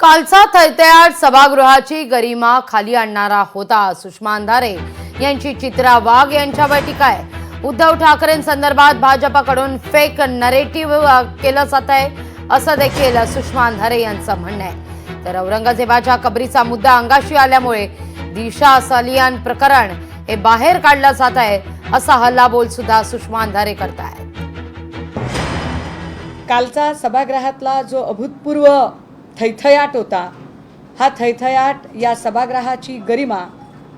कालचा थैत्याट सभागृहाची गरिमा खाली आणणारा होता। सुषमा अंधारे यांची चित्रा वाघ यांच्यावर टीका आहे। उद्धव ठाकरेंसंदर्भात भाजपाकडून फेक नरेटिव्ह केलं जात आहे असं देखील सुषमा अंधारे यांचं म्हणणं आहे। तर औरंगजेबाच्या कबरीचा मुद्दा अंगाशी आल्यामुळे दिशा सलियान प्रकरण हे बाहेर काढलं जात आहे असा हल्लाबोल सुद्धा सुषमा अंधारे करतायत। कालचा सभागृहातला जो अभूतपूर्व थैथयाट होता, हा थैथयाट या सभागृहाची गरिमा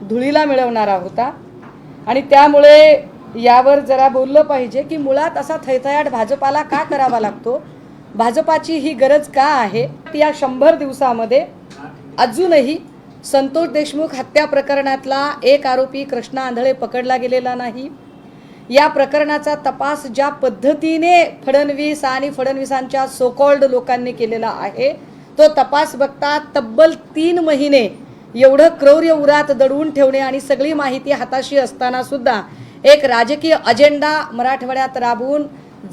धुळीला मिळवणारा होता आणि त्यामुळे यावर जरा बोललं पाहिजे की मुळात असा थैथयाट भाजपाला का करावा लागतो, भाजपाची ही गरज का आहे। या 100 दिवसामध्ये अजूनही संतोष देशमुख हत्या प्रकरणातला एक आरोपी कृष्णा आंधळे पकडला गेलेला नाही। या प्रकरणाचा तपास ज्या पद्धतीने फडणवीस आणि फडणवीसांच्या सोकॉल्ड लोकांनी केलेला आहे, तो तपास बघता तब्बल 3 महिने एवढं क्रौर्य उरात दडवून ठेवणे आणि सगळी माहिती हाताशी असताना सुद्धा एक राजकीय अजेंडा मराठवाड्यात राबवून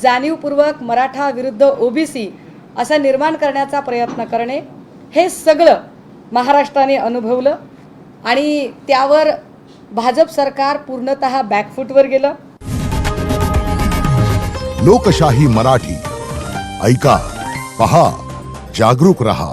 जाणीवपूर्वक मराठा विरुद्ध ओबीसी असा निर्माण करण्याचा प्रयत्न करणे, हे सगळं महाराष्ट्राने अनुभवलं आणि त्यावर भाजप सरकार पूर्णतः बॅकफूटवर गेलं। लोकशाही मराठी ऐका, पहा, जागरूक रहा।